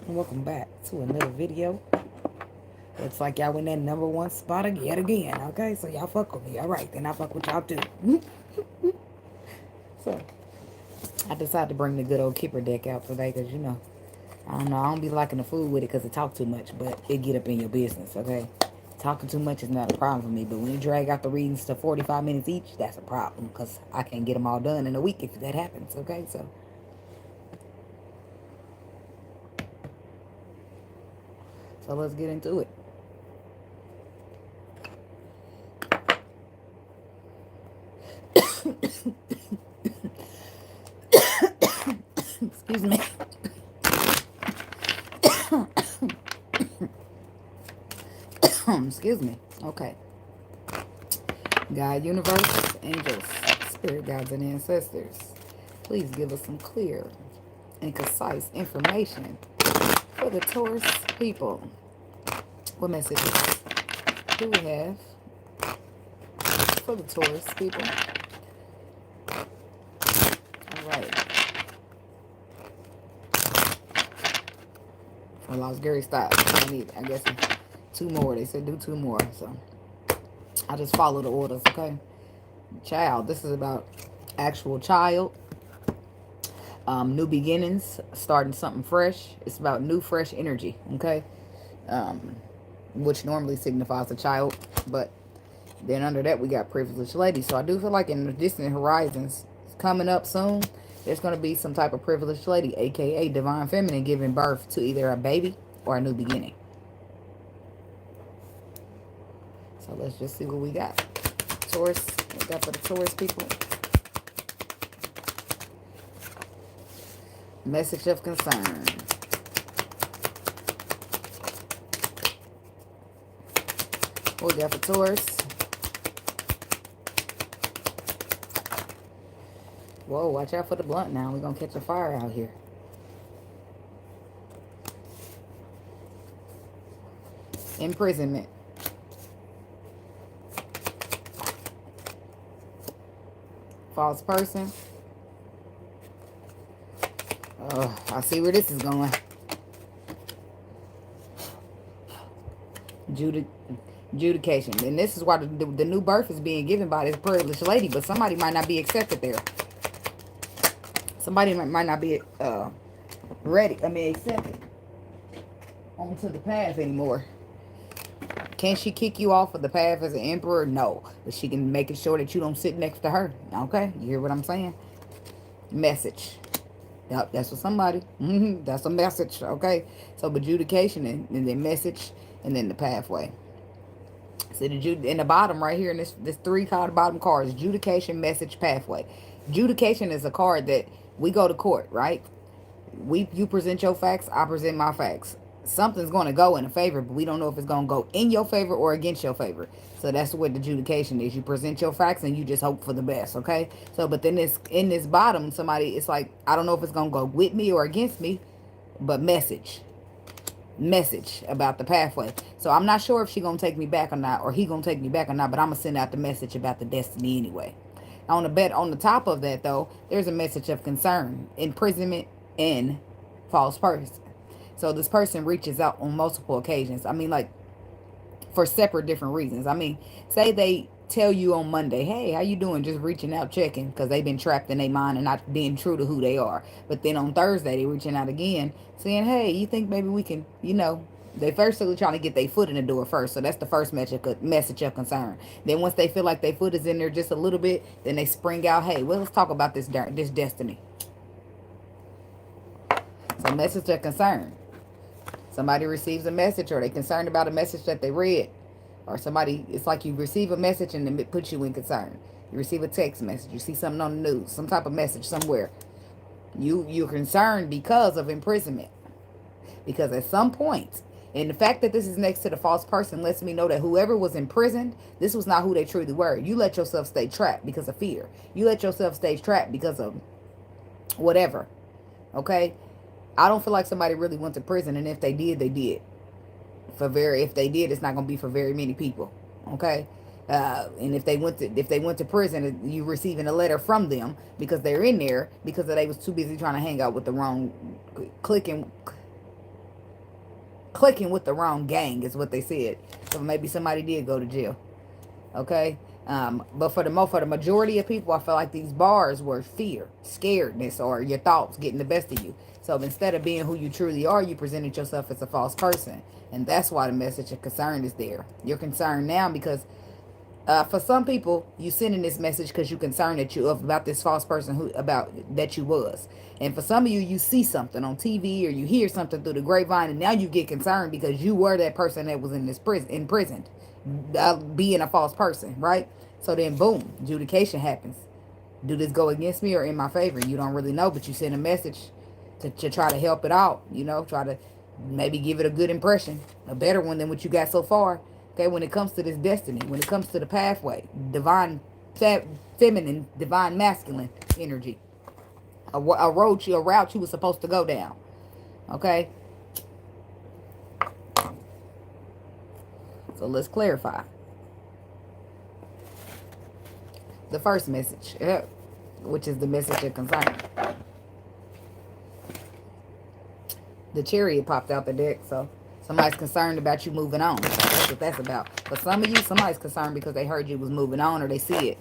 Welcome back to another video. Looks like y'all win that #1 spot yet again. Okay, so y'all fuck with me. All right, then I fuck with y'all too. So I decided to bring the good old Kipper deck out today because I don't know. I don't be liking the food with it because it talk too much, but it get up in your business. Okay, talking too much is not a problem for me, but when you drag out the readings to 45 minutes each, that's a problem because I can't get them all done in a week if that happens. Okay, so let's get into it. Excuse me. Excuse me. Okay. God, universe, angels, spirit guides, and ancestors, please give us some clear and concise information for the Taurus people. What messages do we have for the Taurus people? All right. I lost Gary Styles. I need, I guess, 2 more. They said do 2 more. So I just follow the orders, okay? Child, this is about actual child. New beginnings, starting something fresh. It's about new, fresh energy, okay? Which normally signifies a child. But then under that, we got privileged lady. So I do feel like in the distant horizons, coming up soon, there's going to be some type of privileged lady, a.k.a. divine feminine, giving birth to either a baby or a new beginning. So let's just see what we got. Taurus, what we got for the Taurus people? Message of concern. What we got for Taurus? Whoa, watch out for the blunt now. We're going to catch a fire out here. Imprisonment. False person. I see where this is going. Adjudication. And this is why the new birth is being given by this privileged lady, but somebody might not be accepted there. Somebody might not be accepted onto the path anymore. Can she kick you off of the path as an emperor? No. But she can make it sure that you don't sit next to her. Okay? You hear what I'm saying? Message. Yep, that's for somebody. That's a message. Okay? So adjudication and then message and then the pathway. So in the bottom right here in this 3 card bottom card is adjudication, message, pathway. Adjudication is a card that we go to court, right? You present your facts, I present my facts. Something's going to go in a favor, but we don't know if it's going to go in your favor or against your favor. So that's what the adjudication is. You present your facts and you just hope for the best, okay? So, but then in this bottom, somebody, it's like, I don't know if it's going to go with me or against me, but message about the pathway. So I'm not sure if she going to take me back or not, or he going to take me back or not, but I'm going to send out the message about the destiny anyway. On the top of that, though, there's a message of concern, imprisonment, and false person. So this person reaches out on multiple occasions. I mean, like, for separate different reasons. I mean, say they tell you on Monday, hey, how you doing? Just reaching out, checking, because they've been trapped in their mind and not being true to who they are. But then on Thursday, they reaching out again, saying, hey, you think maybe we can, they first are trying to get their foot in the door first. So that's the first message of concern. Then once they feel like their foot is in there just a little bit, then they spring out, hey, well, let's talk about this destiny. So message of concern. Somebody receives a message or they're concerned about a message that they read. Or somebody, it's like you receive a message and it puts you in concern. You receive a text message. You see something on the news. Some type of message somewhere. You're concerned because of imprisonment. Because at some point, and the fact that this is next to the false person lets me know that whoever was imprisoned, this was not who they truly were. You let yourself stay trapped because of fear. You let yourself stay trapped because of whatever. Okay? I don't feel like somebody really went to prison, and if they did, they did. If they did, it's not going to be for very many people. Okay? And if they went to prison, you receiving a letter from them because they're in there because they was too busy trying to hang out with the wrong clicking clicking with the wrong gang is what they said. So maybe somebody did go to jail. Okay. But for the majority of people, I feel like these bars were fear, scaredness, or your thoughts getting the best of you. So instead of being who you truly are, you presented yourself as a false person. And that's why the message of concern is there. You're concerned now because for some people, you sending this message because you're concerned that you about this false person who about that you was. And for some of you, you see something on TV or you hear something through the grapevine, and now you get concerned because you were that person that was in this imprisoned, being a false person, right? So then, boom, adjudication happens. Do this go against me or in my favor? You don't really know, but you send a message to try to help it out. You know, try to maybe give it a good impression, a better one than what you got so far. Okay, when it comes to this destiny, when it comes to the pathway, divine feminine, divine masculine energy, a route you were supposed to go down. Okay, so let's clarify. The first message, which is the message of concern. The Chariot popped out the deck, so somebody's concerned about you moving on. That's what that's about. For some of you, somebody's concerned because they heard you was moving on or they see it.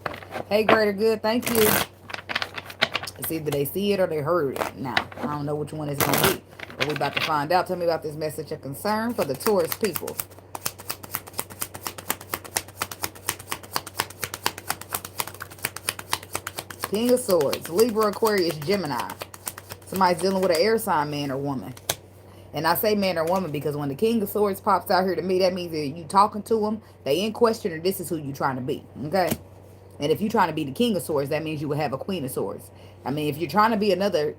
Hey, greater good, thank you. It's either they see it or they heard it. Now, I don't know which one it's going to be, but we're about to find out. Tell me about this message of concern for the Taurus people. King of Swords, Libra, Aquarius, Gemini. Somebody's dealing with an air sign, man or woman. And I say man or woman because when the King of Swords pops out here to me, that means that you talking to them, they in question or this is who you trying to be, okay? And if you're trying to be the King of Swords, that means you would have a Queen of Swords. I mean, if you're trying to be another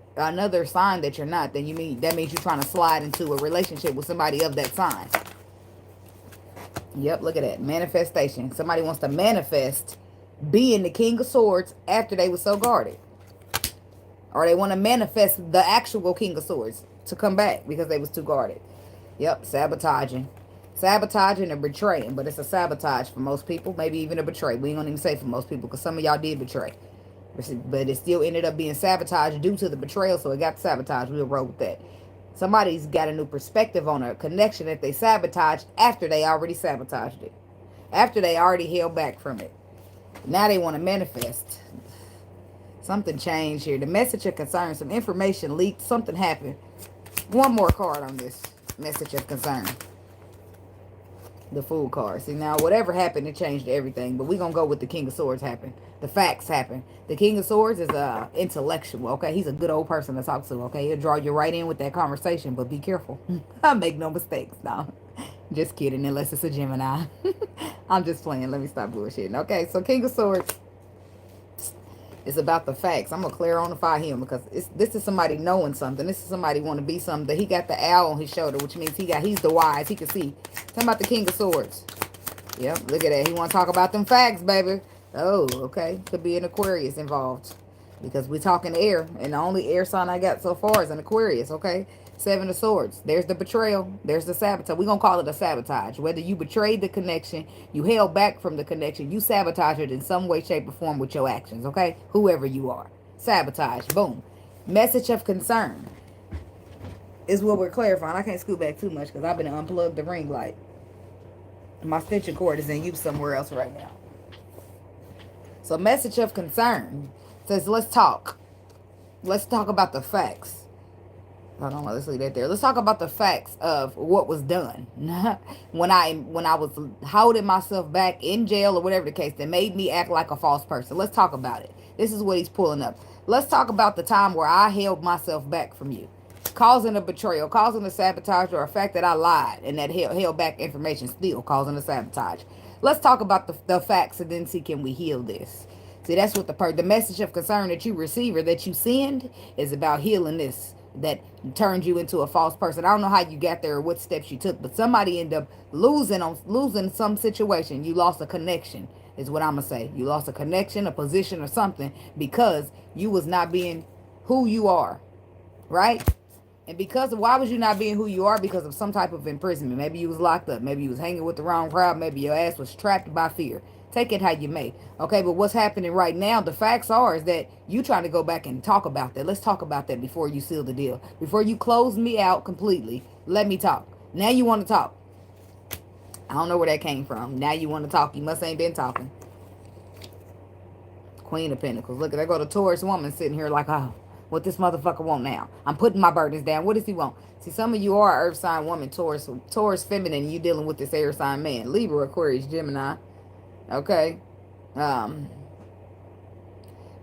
sign that you're not, then that means you're trying to slide into a relationship with somebody of that sign. Yep, look at that. Manifestation. Somebody wants to manifest being the King of Swords after they were so guarded. Or they want to manifest the actual King of Swords to come back because they was too guarded. Yep, sabotaging. Sabotaging or betraying, but it's a sabotage for most people. Maybe even a betray. We ain't gonna even say for most people because some of y'all did betray. But it still ended up being sabotaged due to the betrayal, so it got sabotaged. We'll roll with that. Somebody's got a new perspective on a connection that they sabotaged after they already sabotaged it. After they already held back from it. Now they want to manifest. Something changed here. The message of concern, some information leaked, something happened. One more card on this message of concern. The Fool card. See, now, whatever happened, it changed everything. But we're going to go with the King of Swords happen. The facts happen. The King of Swords is intellectual, okay? He's a good old person to talk to, okay? He'll draw you right in with that conversation, but be careful. Make no mistakes, no. Just kidding, unless it's a Gemini. I'm just playing. Let me stop bullshitting. Okay, so King of Swords. It's about the facts. I'm going to clarify him because this is somebody knowing something. This is somebody want to be something. He got the owl on his shoulder, which means he's the wise. He can see. Talking about the King of Swords. Yep, look at that. He want to talk about them facts, baby. Oh, okay. Could be an Aquarius involved because we're talking air. And the only air sign I got so far is an Aquarius, okay? Seven of Swords. There's the betrayal. There's the sabotage. We're going to call it a sabotage. Whether you betrayed the connection, you held back from the connection, you sabotage it in some way, shape, or form with your actions, okay? Whoever you are. Sabotage. Boom. Message of concern is what we're clarifying. I can't scoot back too much because I've been unplugged the ring light. My extension cord is in use somewhere else right now. So message of concern says, let's talk. Let's talk about the facts. Hold on, let's leave that there. Let's talk about the facts of what was done. when I was holding myself back in jail or whatever the case that made me act like a false person. Let's talk about it. This is what he's pulling up. Let's talk about the time where I held myself back from you. Causing a betrayal, causing a sabotage, or a fact that I lied and that held back information, still causing a sabotage. Let's talk about the facts and then see, can we heal this? See, that's what the message of concern that you receive or that you send is about healing this. That turned you into a false person. I don't know how you got there or what steps you took, but somebody ended up losing some situation. You lost a connection, is what I'm gonna say. You lost a connection, a position, or something because you was not being who you are, right? And why was you not being who you are? Because of some type of imprisonment. Maybe you was locked up. Maybe you was hanging with the wrong crowd. Maybe your ass was trapped by fear. Take it how you may. Okay, but what's happening right now, the facts is that you trying to go back and talk about that. Let's talk about that before you seal the deal. Before you close me out completely, let me talk. Now you want to talk. I don't know where that came from. Now you want to talk. You must ain't been talking. Queen of Pentacles. Look, there go the Taurus woman sitting here like, oh, what this motherfucker want now? I'm putting my burdens down. What does he want? See, some of you are earth sign woman, Taurus feminine. You dealing with this air sign man. Libra, Aquarius, Gemini. Okay.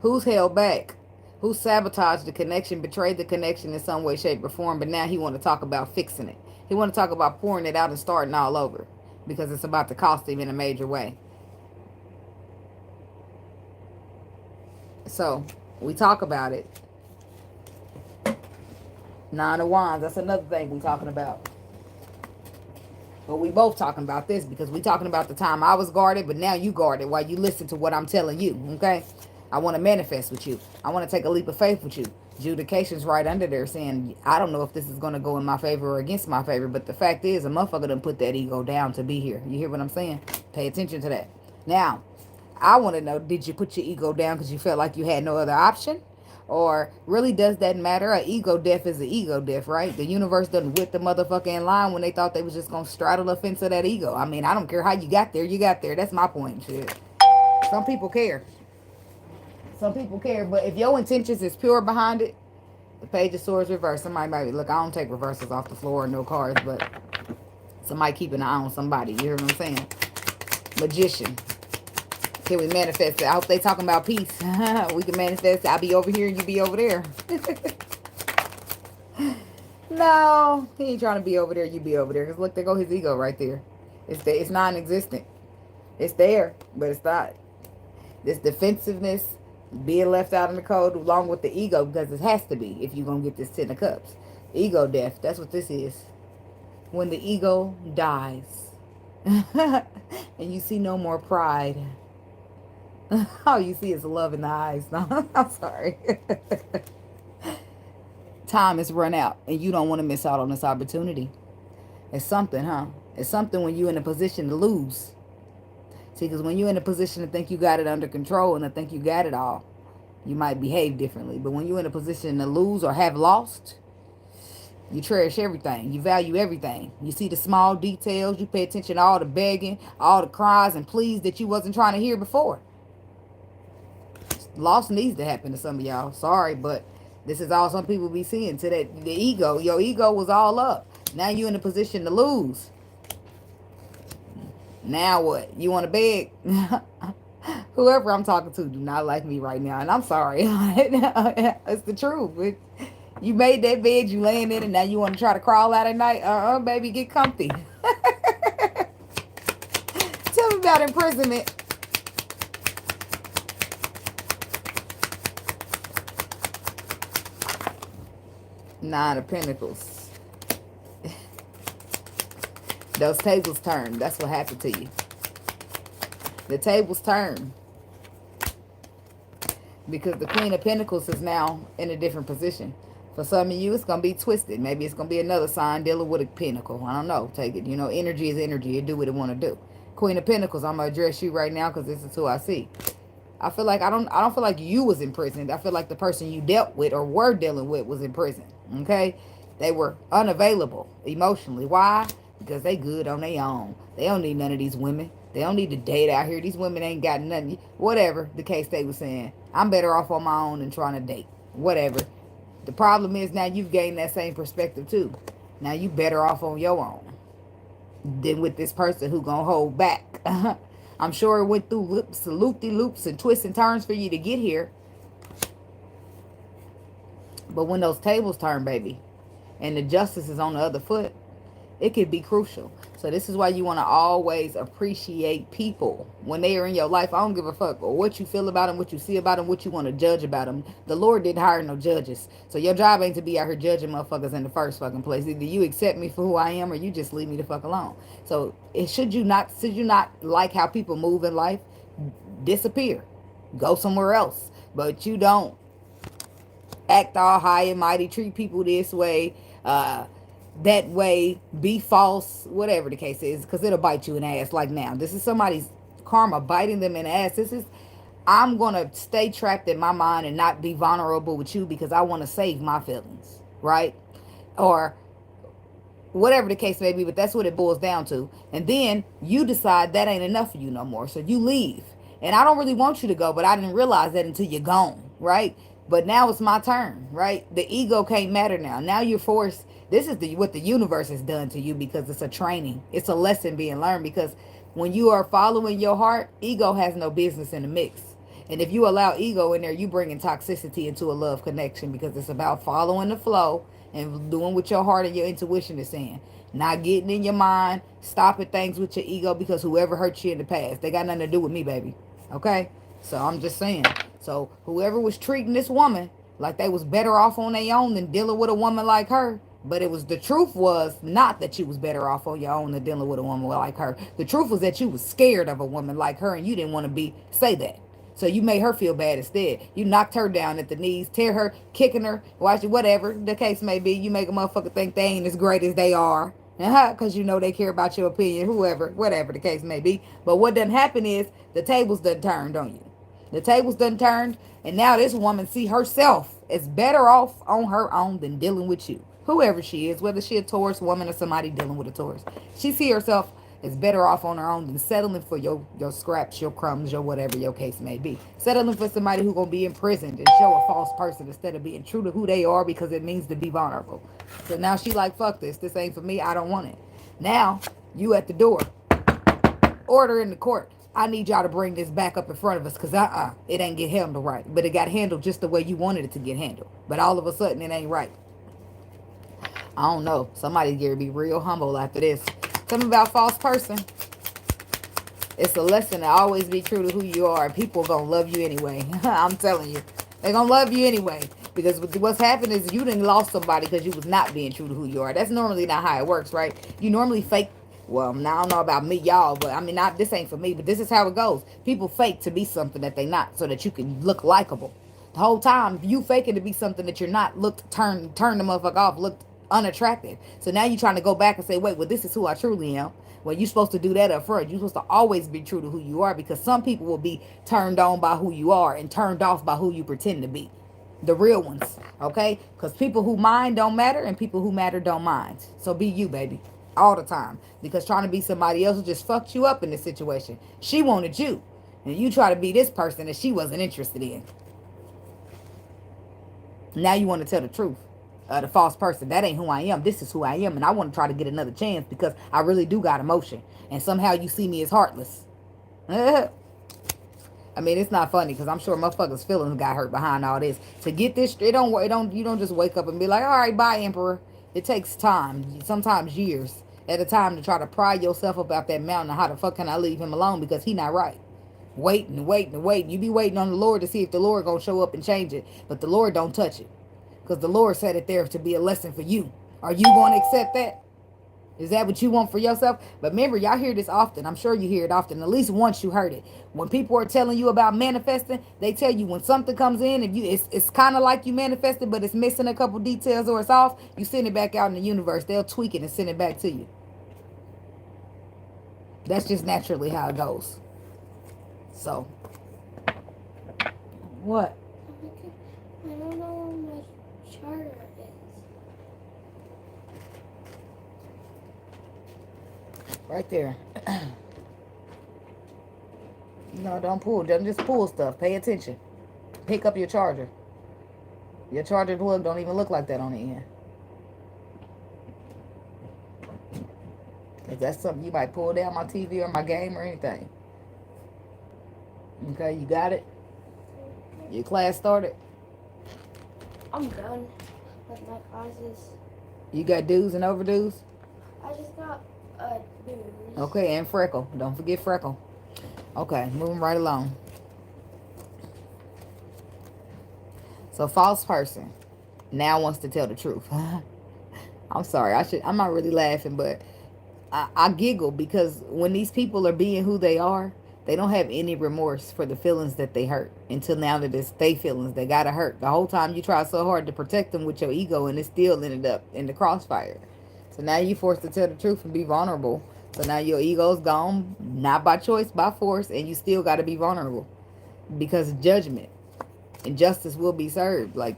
Who's held back? Who sabotaged the connection, betrayed the connection in some way, shape, or form, but now he want to talk about fixing it. He want to talk about pouring it out and starting all over because it's about to cost him in a major way. So, we talk about it. Nine of Wands, that's another thing we talking about. But we both talking about this because we talking about the time I was guarded, but now you guarded while you listen to what I'm telling you, okay? I want to manifest with you. I want to take a leap of faith with you. Adjudication's right under there saying, I don't know if this is going to go in my favor or against my favor, but the fact is, a motherfucker done put that ego down to be here. You hear what I'm saying? Pay attention to that. Now, I want to know, did you put your ego down because you felt like you had no other option? Or really does that matter? An ego death is an ego death, right? The universe doesn't whip the motherfucker in line when they thought they was just going to straddle the fence of that ego. I mean, I don't care how you got there. You got there. That's my point. Shit. Some people care. Some people care, but if your intentions is pure behind it, the Page of Swords reverse. Somebody might be, look, I don't take reversals off the floor, no cards, but somebody keeping an eye on somebody. You hear what I'm saying? Magician. Can we manifest it? I hope they talking about peace. We can manifest it. I'll be over here and you be over there. No, he ain't trying to be over there. You be over there. Because look, there go his ego right there. It's non-existent. It's there, but it's not. This defensiveness, being left out in the cold along with the ego, because it has to be if you're going to get this Ten of Cups. Ego death, that's what this is. When the ego dies and you see no more pride, all you see is love in the eyes. No, I'm sorry. Time is run out and you don't want to miss out on this opportunity. It's something, huh? It's something when you're in a position to lose. See, because when you're in a position to think you got it under control and to think you got it all, you might behave differently. But when you're in a position to lose or have lost, you cherish everything. You value everything. You see the small details. You pay attention to all the begging, all the cries and pleas that you wasn't trying to hear before. Loss needs to happen to some of y'all. Sorry, but this is all some people be seeing. To that, the ego. Your ego was all up. Now you're in a position to lose. Now what? You want to beg? Whoever I'm talking to do not like me right now. And I'm sorry. It's the truth. You made that bed, you laying in it, and now you want to try to crawl out at night? Baby, get comfy. Tell me about imprisonment. Nine of Pentacles. Those tables turn. That's what happened to you. The tables turn. Because the Queen of Pentacles is now in a different position. For some of you, it's going to be twisted. Maybe it's going to be another sign dealing with a pentacle. I don't know. Take it. You know, energy is energy. It do what it want to do. Queen of Pentacles, I'm going to address you right now because this is who I see. I feel like I don't feel like you was imprisoned. I feel like the person you dealt with or were dealing with was in prison. Okay? They were unavailable emotionally. Why? Because they good on their own. They don't need none of these women. They don't need to date out here. These women ain't got nothing. Whatever the case they was saying. I'm better off on my own than trying to date. Whatever. The problem is now you've gained that same perspective too. Now you better off on your own than with this person who gonna hold back. I'm sure it went through loop-de-loops and twists and turns for you to get here. But when those tables turn, baby, and the justice is on the other foot, it could be crucial. So this is why you want to always appreciate people when they are in your life. I don't give a fuck or what you feel about them, what you see about them, what you want to judge about them. The Lord didn't hire no judges. So your job ain't to be out here judging motherfuckers in the first fucking place. Either you accept me for who I am or you just leave me the fuck alone. So should you not like how people move in life, disappear. Go somewhere else. But you don't act all high and mighty, treat people this way, that way, be false, whatever the case is, because it'll bite you in the ass. Like now, this is somebody's karma biting them in the ass. I'm going to stay trapped in my mind and not be vulnerable with you because I want to save my feelings, right? Or whatever the case may be, but that's what it boils down to. And then you decide that ain't enough for you no more, so you leave. And I don't really want you to go, but I didn't realize that until you're gone, right? But now it's my turn, right? The ego can't matter now. Now you're forced. This is what the universe has done to you, because it's a training. It's a lesson being learned, because when you are following your heart, ego has no business in the mix. And if you allow ego in there, you bringing toxicity into a love connection, because it's about following the flow and doing what your heart and your intuition is saying. Not getting in your mind, stopping things with your ego, because whoever hurt you in the past, they got nothing to do with me, baby. Okay? So I'm just saying. So whoever was treating this woman like they was better off on their own than dealing with a woman like her, but it was, the truth was not that you was better off on your own than dealing with a woman like her. The truth was that you was scared of a woman like her, and you didn't want to say that. So you made her feel bad instead. You knocked her down at the knees, tear her, kicking her, watch it, whatever the case may be. You make a motherfucker think they ain't as great as they are. Because you know they care about your opinion, whoever, whatever the case may be. But what done happen is the tables done turned on you. The tables done turned, and now this woman see herself as better off on her own than dealing with you. Whoever she is, whether she a Taurus woman or somebody dealing with a Taurus. She see herself is better off on her own than settling for your scraps, your crumbs, your whatever your case may be. Settling for somebody who gonna be imprisoned and show a false person instead of being true to who they are, because it means to be vulnerable. So now she like, fuck this. This ain't for me. I don't want it. Now you at the door. Order in the court. I need y'all to bring this back up in front of us, because it ain't get handled right. But it got handled just the way you wanted it to get handled. But all of a sudden it ain't right. I don't know. Somebody's going to be real humble after this. Something about false person. It's a lesson to always be true to who you are. People going to love you anyway. I'm telling you. They're going to love you anyway. Because what's happened is you didn't lost somebody because you was not being true to who you are. That's normally not how it works, right? You normally fake. Well, now I don't know about me, y'all, but I mean, this ain't for me, but this is how it goes. People fake to be something that they not, so that you can look likable. The whole time, you faking to be something that you're not, turn the motherfucker off, looked unattractive. So now you're trying to go back and say, wait, well, this is who I truly am. Well, you're supposed to do that up front. You're supposed to always be true to who you are, because some people will be turned on by who you are and turned off by who you pretend to be. The real ones, okay? Because people who mind don't matter, and people who matter don't mind. So be you, baby, all the time. Because trying to be somebody else just fucked you up in this situation. She wanted you, and you try to be this person that she wasn't interested in. Now you want to tell the truth. The false person. That ain't who I am. This is who I am, and I want to try to get another chance, because I really do got emotion. And somehow you see me as heartless. I mean, it's not funny, because I'm sure motherfuckers' feelings got hurt behind all this. To get this, you don't just wake up and be like, all right, bye, Emperor. It takes time, sometimes years at a time, to try to pry yourself up out that mountain. How the fuck can I leave him alone, because he not right? Waiting and waiting and waiting. You be waiting on the Lord to see if the Lord gonna show up and change it. But the Lord don't touch it, because the Lord said it there to be a lesson for you. Are you going to accept that? Is that what you want for yourself? But remember, y'all hear this often. I'm sure you hear it often. At least once you heard it. When people are telling you about manifesting, they tell you when something comes in and it's kind of like you manifested, but it's missing a couple details or it's off, you send it back out in the universe. They'll tweak it and send it back to you. That's just naturally how it goes. So, what? I don't know what my charter is. Right there. No, don't pull. Don't just pull stuff. Pay attention. Pick up your charger. Your charger plug don't even look like that on the end. Because that's something you might pull down my TV or my game or anything. Okay, you got it? Your class started? I'm done with my classes. You got dues and overdues? I just got dues. Okay, and Freckle. Don't forget Freckle. Okay, moving right along. So, false person now wants to tell the truth. I'm sorry. I'm not really laughing, but I giggle, because when these people are being who they are, they don't have any remorse for the feelings that they hurt, until now that it's their feelings they gotta hurt. The whole time you try so hard to protect them with your ego, and it still ended up in the crossfire. So now you're forced to tell the truth and be vulnerable. So now your ego's gone, not by choice, by force, and you still got to be vulnerable, because judgment and justice will be served. Like,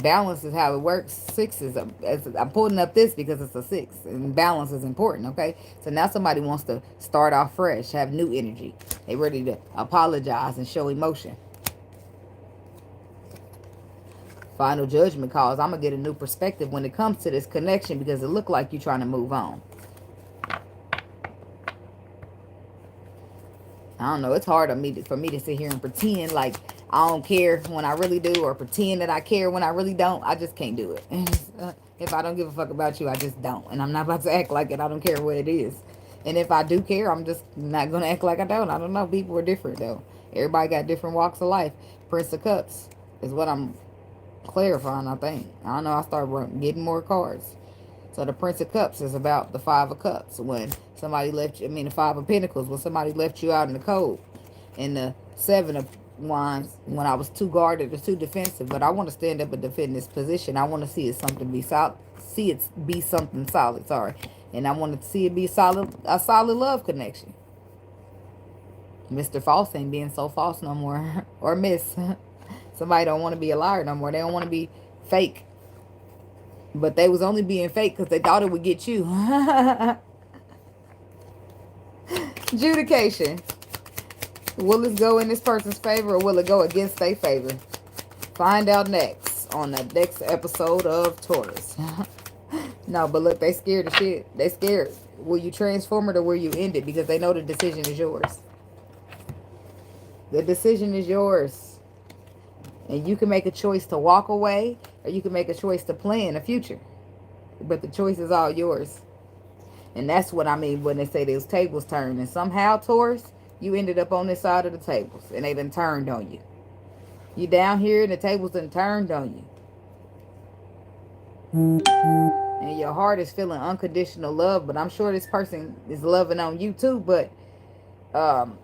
Balance is how it works. Six is I'm pulling up this because it's a 6, and balance is important. Okay, so now somebody wants to start off fresh, have new energy. They ready to apologize and show emotion. Final judgment calls. I'm gonna get a new perspective when it comes to this connection because it looked like you're trying to move on. I don't know. It's hard for me to sit here and pretend like I don't care when I really do, or pretend that I care when I really don't. I just can't do it. If I don't give a fuck about you, I just don't. And I'm not about to act like it. I don't care what it is. And if I do care, I'm just not going to act like I don't. I don't know. People are different, though. Everybody got different walks of life. Prince of Cups is what I'm clarifying, I think. I don't know. I started getting more cards. So the Prince of Cups is about the Five of Cups. When somebody left you, the Five of Pentacles, when somebody left you out in the cold. And the Seven of Wands, when I was too guarded or too defensive. But I want to stand up and defend this position. I want to see it something be solid. See it be something solid, sorry. And I want to see it be a solid love connection. Mr. False ain't being so false no more. Or Miss. Somebody don't want to be a liar no more. They don't want to be fake. But they was only being fake because they thought it would get you. Adjudication. Will this go in this person's favor or will it go against their favor? Find out next on the next episode of Taurus. No, but look, they scared of shit. They scared. Will you transform it or will you end it? Because they know the decision is yours. The decision is yours. And you can make a choice to walk away or you can make a choice to plan a future. But the choice is all yours. And that's what I mean when they say those tables turn. And somehow, Taurus, you ended up on this side of the tables. And they done turned on you. You down here and the tables done turned on you. And your heart is feeling unconditional love. But I'm sure this person is loving on you too. But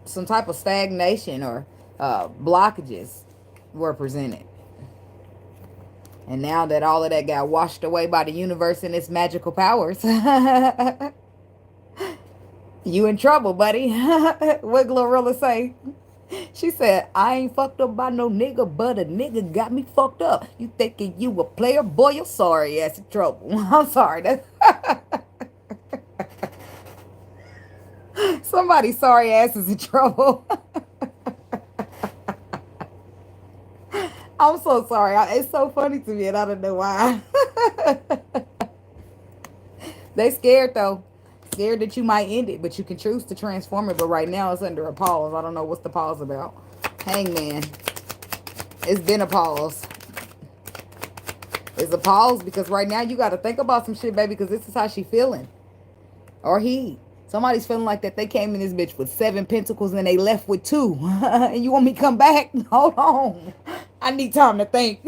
some type of stagnation or blockages were presented. And now that all of that got washed away by the universe and its magical powers, you in trouble, buddy. What Glorilla say? She said, I ain't fucked up by no nigga, but a nigga got me fucked up. You thinking you a player? Boy, you're sorry ass in trouble. I'm sorry. That's somebody sorry ass is in trouble. I'm so sorry. It's so funny to me and I don't know why. They scared though. Scared that you might end it, but you can choose to transform it. But right now it's under a pause. I don't know what's the pause about. Hangman. It's been a pause. It's a pause because right now you got to think about some shit, baby, because this is how she feeling. Or he. Somebody's feeling like that they came in this bitch with 7 pentacles and they left with 2. And you want me to come back? Hold on. I need time to think.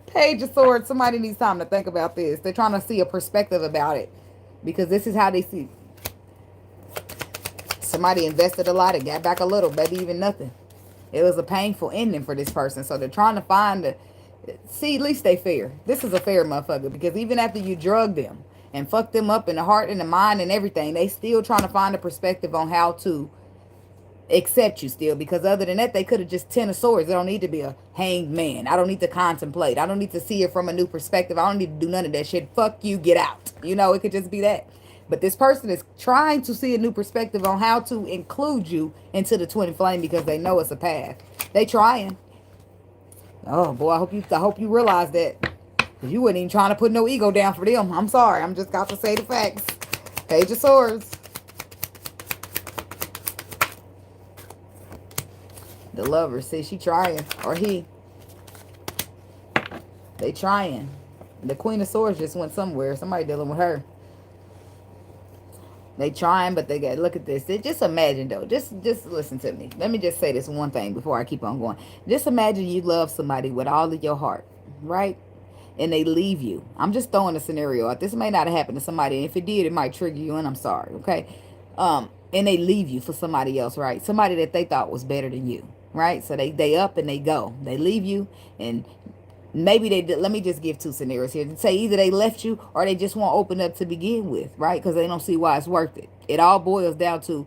Page of Swords. Somebody needs time to think about this. They're trying to see a perspective about it. Because this is how they see. Somebody invested a lot and got back a little. Maybe even nothing. It was a painful ending for this person. So they're trying to find the... See, at least they fair. This is a fair motherfucker. Because even after you drug them and fucked them up in the heart and the mind and everything, they still trying to find a perspective on how to accept you still. Because other than that, they could have just 10 of swords. They don't need to be a hanged man. I don't need to contemplate. I don't need to see it from a new perspective. I don't need to do none of that shit. Fuck you, get out. You know, it could just be that. But this person is trying to see a new perspective on how to include you into the twin flame because they know it's a path. They trying. Oh boy, I hope you realize that. Because you wasn't even trying to put no ego down for them. I'm sorry. I'm just got to say the facts. Page of Swords. The lover. See, she trying. Or he. They trying. The Queen of Swords just went somewhere. Somebody dealing with her. They trying, but they got, look at this. Just imagine, though. Just listen to me. Let me just say this one thing before I keep on going. Just imagine you love somebody with all of your heart, right? And they leave you. I'm just throwing a scenario out. This may not have happened to somebody. And if it did, it might trigger you, and I'm sorry, okay? And they leave you for somebody else, right? Somebody that they thought was better than you, right? So they up and they go. They leave you, and maybe they did. Let me just give 2 scenarios here. Say either they left you or they just won't open up to begin with, right? Because they don't see why it's worth it. It all boils down to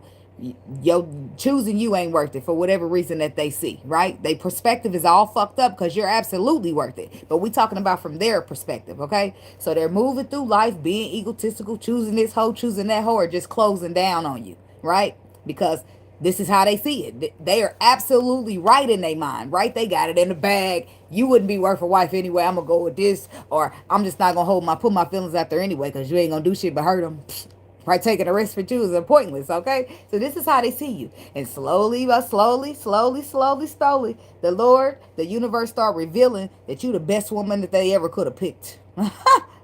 Yo, choosing you ain't worth it for whatever reason that they see, right? Their perspective is all fucked up because you're absolutely worth it. But we talking about from their perspective, okay? So they're moving through life being egotistical, choosing this hoe, choosing that hoe, or just closing down on you, right? Because this is how they see it. They are absolutely right in their mind, right? They got it in the bag. You wouldn't be worth a wife anyway. I'm gonna go with this, or I'm just not gonna put my feelings out there anyway because you ain't gonna do shit but hurt them. Right, taking a risk for you is pointless, okay? So this is how they see you. And slowly, but slowly, the Lord, the universe start revealing that you the best woman that they ever could have picked.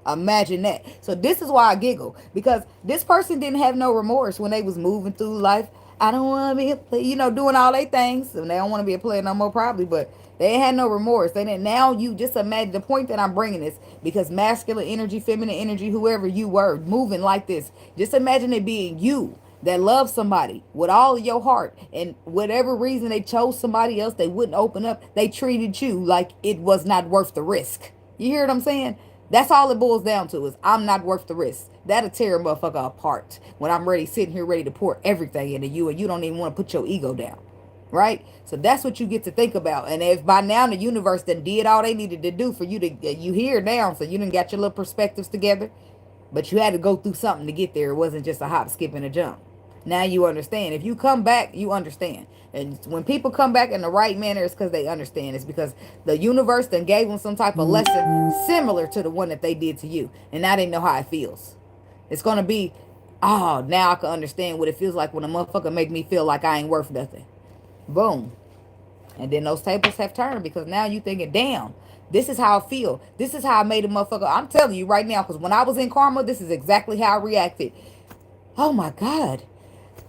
Imagine that. So this is why I giggle. Because this person didn't have no remorse when they was moving through life. I don't want to be, doing all they things. And they don't want to be a player no more probably, but they ain't had no remorse. They didn't. Now you just imagine the point that I'm bringing this because masculine energy, feminine energy, whoever you were moving like this. Just imagine it being you that loves somebody with all of your heart, and whatever reason they chose somebody else, they wouldn't open up. They treated you like it was not worth the risk. You hear what I'm saying? That's all it boils down to is I'm not worth the risk. That'll tear a motherfucker apart when I'm ready, sitting here ready to pour everything into you and you don't even want to put your ego down. Right? So that's what you get to think about. And if by now the universe done did all they needed to do for you to, you here now, so you done got your little perspectives together, but you had to go through something to get there. It wasn't just a hop, skip, and a jump. Now you understand. If you come back, you understand. And when people come back in the right manner, it's because they understand. It's because the universe then gave them some type of lesson similar to the one that they did to you. And now they know how it feels. It's going to be, oh, now I can understand what it feels like when a motherfucker make me feel like I ain't worth nothing. Boom. And then those tables have turned because now you thinking, damn, this is how I feel. This is how I made a motherfucker. I'm telling you right now, because when I was in karma, this is exactly how I reacted. Oh my God.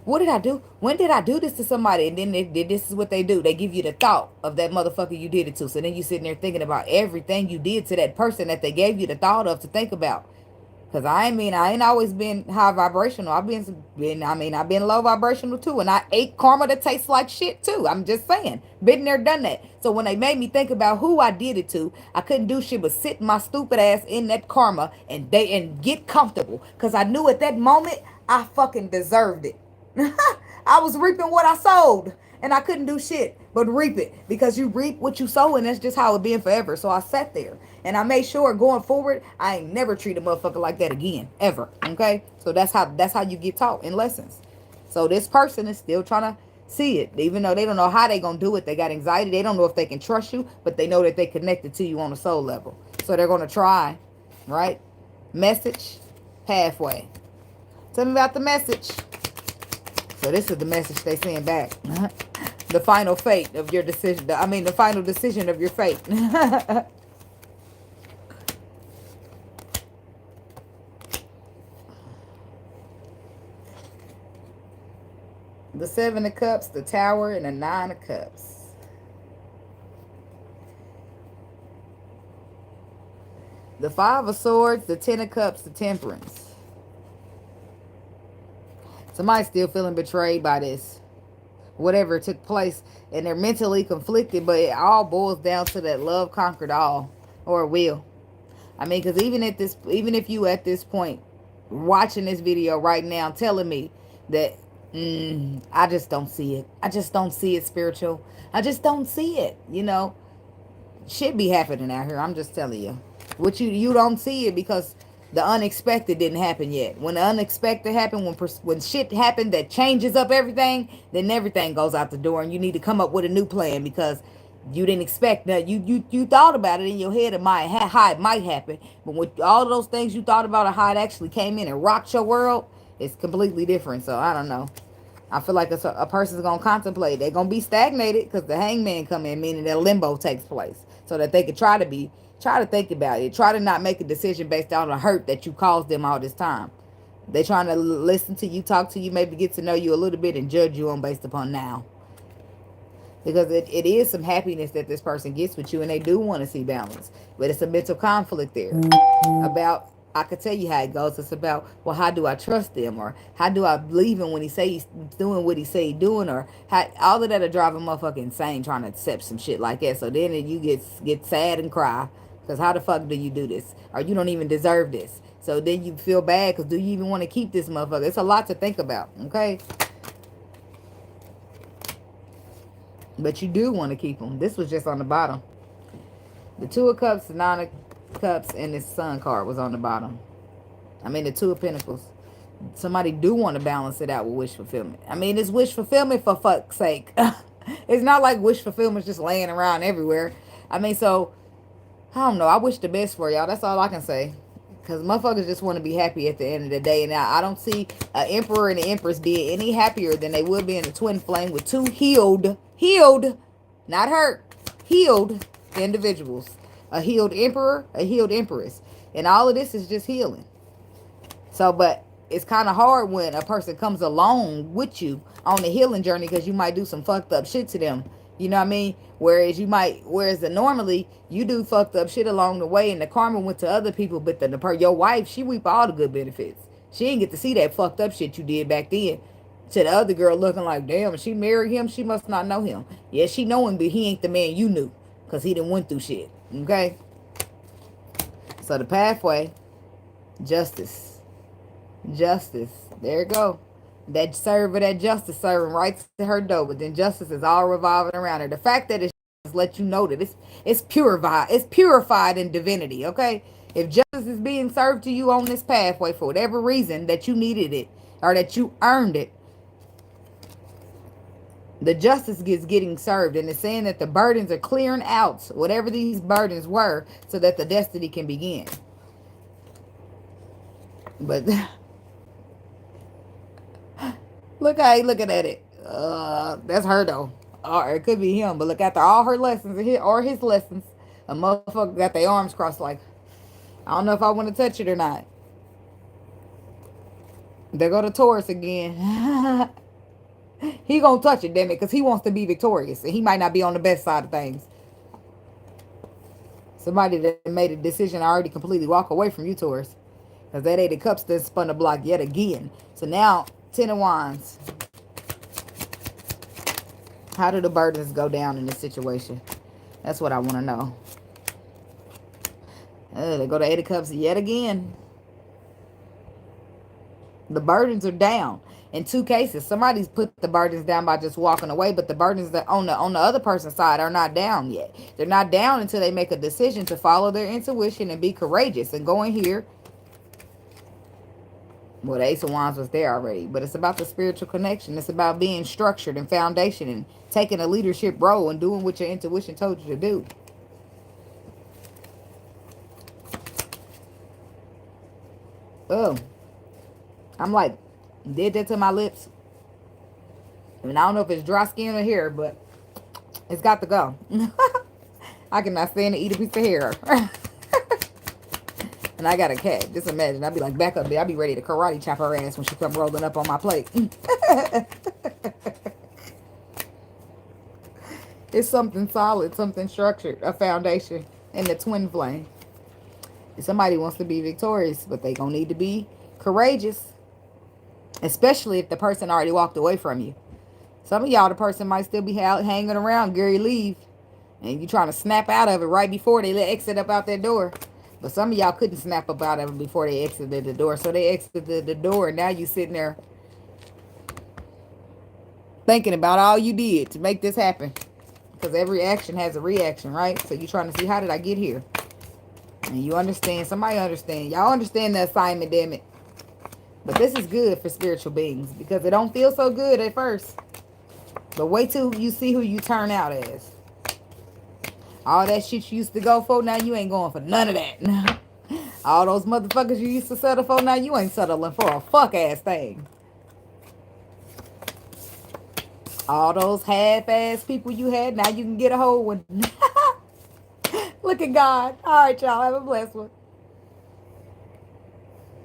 What did I do? When did I do this to somebody? And then this is what they do. They give you the thought of that motherfucker you did it to. So then you sitting there thinking about everything you did to that person that they gave you the thought of to think about. Because I ain't always been high vibrational. I've been low vibrational too. And I ate karma that tastes like shit too. I'm just saying. Been there, done that. So when they made me think about who I did it to, I couldn't do shit but sit my stupid ass in that karma and get comfortable. Because I knew at that moment, I fucking deserved it. I was reaping what I sowed. And I couldn't do shit but reap it. Because you reap what you sow, and that's just how it been forever. So I sat there. And I made sure going forward, I ain't never treat a motherfucker like that again. Ever. Okay? So that's how you get taught in lessons. So this person is still trying to see it. Even though they don't know how they going to do it. They got anxiety. They don't know if they can trust you. But they know that they connected to you on a soul level. So they're going to try. Right? Message. Pathway. Tell me about the message. So this is the message they send back. The final fate of your decision. The final decision of your fate. The Seven of Cups, the Tower, and the Nine of Cups. The Five of Swords, the Ten of Cups, the Temperance. Somebody's still feeling betrayed by this. Whatever took place. And they're mentally conflicted, but it all boils down to that love conquered all. Or will. Because even if you at this point watching this video right now telling me that I just don't see it. I just don't see it, spiritual. I just don't see it. Shit be happening out here. I'm just telling you. What you don't see it because the unexpected didn't happen yet. When the unexpected happened, when shit happened that changes up everything, then everything goes out the door, and you need to come up with a new plan because you didn't expect that. You thought about it in your head how it might happen, but with all of those things you thought about how it actually came in and rocked your world, it's completely different. So I don't know. I feel like a person's gonna contemplate. They're gonna be stagnated because the hangman come in, meaning that limbo takes place, so that they could try to think about it. Try to not make a decision based on the hurt that you caused them all this time. They're trying to listen to you, talk to you, maybe get to know you a little bit and judge you on based upon now. Because it is some happiness that this person gets with you, and they do want to see balance. But it's a mental conflict there. I could tell you how it goes. It's about, well, how do I trust them? Or how do I believe him when he say he's doing what he say he's doing? Or all of that will drive a motherfucker insane trying to accept some shit like that. So then you get sad and cry. Because how the fuck do you do this? Or you don't even deserve this. So then you feel bad because do you even want to keep this motherfucker? It's a lot to think about, okay? But you do want to keep them. This was just on the bottom. The Two of Cups, the Nine of Cups, and this Sun card was on the bottom. I mean, the Two of Pentacles. Somebody do want to balance it out with wish fulfillment. I mean, it's wish fulfillment for fuck's sake. It's not like wish fulfillment's just laying around everywhere. I mean, so, I don't know. I wish the best for y'all. That's all I can say. Because motherfuckers just want to be happy at the end of the day. And I don't see an Emperor and an Empress being any happier than they would be in a twin flame with two healed, not hurt, healed individuals. A healed Emperor, a healed Empress. And all of this is just healing. So, but it's kind of hard when a person comes along with you on the healing journey because you might do some fucked up shit to them. You know what I mean? Whereas normally you do fucked up shit along the way and the karma went to other people, but your wife, she reap all the good benefits. She didn't get to see that fucked up shit you did back then. To the other girl looking like, damn, she married him, she must not know him. Yeah, she know him, but he ain't the man you knew because he didn't went through shit. Okay? So the pathway, justice. Justice. There you go. That server, that justice serving right to her door, but then justice is all revolving around her. The fact that it's let you know that it's purified in divinity, okay? If justice is being served to you on this pathway for whatever reason that you needed it or that you earned it, the justice is getting served, and it's saying that the burdens are clearing out, whatever these burdens were, so that the destiny can begin. But look how he looking at it. That's her though. Or it could be him. But look, after all her lessons or his lessons, a motherfucker got their arms crossed like, I don't know if I want to touch it or not. There go to Taurus again. He gonna touch it, damn it, because he wants to be victorious. And he might not be on the best side of things. Somebody that made a decision already completely walk away from you, Taurus. Because that Eight of Cups then spun the block yet again. So now, 10 of Wands. How do the burdens go down in this situation? That's what I want to know. They go to Eight of Cups yet again. The burdens are down. In two cases, somebody's put the burdens down by just walking away, but the burdens that on the other person's side are not down yet. They're not down until they make a decision to follow their intuition and be courageous and go in here. Well, the Ace of Wands was there already, but it's about the spiritual connection. It's about being structured and foundation and taking a leadership role and doing what your intuition told you to do. Oh, I'm like, did that to my lips. I mean, I don't know if it's dry skin or hair, but it's got to go. I cannot stand to eat a piece of hair. And I got a cat. Just imagine. I'd be like, back up there. I'd be ready to karate chop her ass when she come rolling up on my plate. It's something solid, something structured, a foundation, and the twin flame. If somebody wants to be victorious, but they gonna need to be courageous. Especially if the person already walked away from you. Some of y'all, the person might still be hanging around, Gary leave. And you trying to snap out of it right before they exit up out that door. But some of y'all couldn't snap up out of it before they exited the door. So they exited the door, and now you sitting there thinking about all you did to make this happen. Because every action has a reaction, right? So you're trying to see, how did I get here? And you understand. Somebody understand. Y'all understand the assignment, damn it. But this is good for spiritual beings because it don't feel so good at first. But wait till you see who you turn out as. All that shit you used to go for, now you ain't going for none of that. All those motherfuckers you used to settle for, now you ain't settling for a fuck-ass thing. All those half-ass people you had, now you can get a whole one. Look at God. All right, y'all. Have a blessed one.